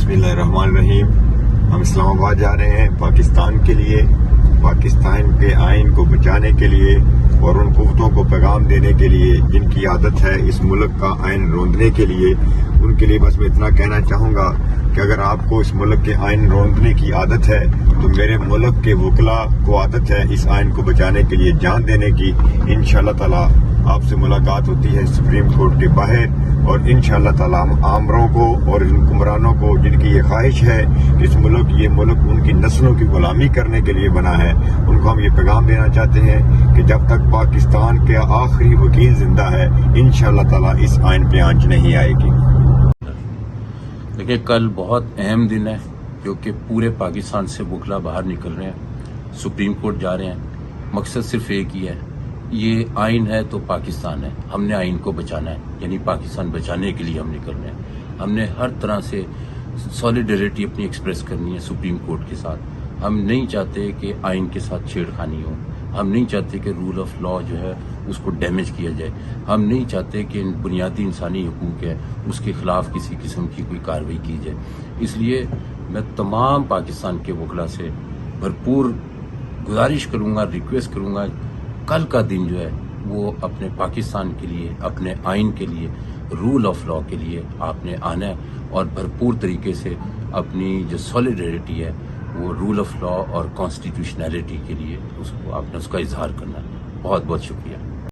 बिस्मिल्लाहिर्रहमानिर्रहीम। हम इस्लामाबाद जा रहे हैं पाकिस्तान के लिए, पाकिस्तान के आइन को बचाने के लिए और उन कुव्वतों को पैगाम देने के लिए जिनकी आदत है इस मुल्क का आइन रोंदने के लिए। उनके लिए बस मैं इतना कहना चाहूँगा कि अगर आपको इस मुल्क के आइन रोंदने की आदत है तो मेरे मुल्क के वकला को आदत है इस आइन को बचाने के लिए जान देने की। इंशाअल्लाह ताला आपसे मुलाकात होती है सुप्रीम कोर्ट के बाहर, और इंशाअल्लाह ताला हम आमरों को और हुक्मरानों को जिनकी ये ख्वाहिश है कि इस मुल्क ये मुल्क उनकी नस्लों की गुलामी करने के लिए बना है, उनको हम ये पैगाम देना चाहते हैं कि जब तक पाकिस्तान के आखिरी वकील जिंदा है इंशाअल्लाह ताला इस आइन पे आंच नहीं आएगी। देखिए, कल बहुत अहम दिन है क्योंकि पूरे पाकिस्तान से वकला बाहर निकल रहे हैं, सुप्रीम कोर्ट जा रहे हैं। मकसद सिर्फ एक ही है, ये आइन है तो पाकिस्तान है, हमने आइन को बचाना है, यानी पाकिस्तान बचाने के लिए हम निकल रहे हैं। हमने हर तरह से सॉलिडरिटी अपनी एक्सप्रेस करनी है सुप्रीम कोर्ट के साथ। हम नहीं चाहते कि आइन के साथ छेड़खानी हो, हम नहीं चाहते कि रूल ऑफ लॉ जो है उसको डैमेज किया जाए, हम नहीं चाहते कि बुनियादी इंसानी हुकूक है उसके खिलाफ किसी किस्म की कोई कार्रवाई की जाए। इसलिए मैं तमाम पाकिस्तान के वकला से भरपूर गुजारिश करूंगा, रिक्वेस्ट करूंगा, कल का दिन जो है वो अपने पाकिस्तान के लिए, अपने आइन के लिए, रूल ऑफ लॉ के लिए आपने आना है और भरपूर तरीके से अपनी जो सॉलिडरिटी है वो रूल ऑफ लॉ और कॉन्स्टिट्यूशनैलिटी के लिए उसको आपने उसका इजहार करना है। बहुत बहुत शुक्रिया।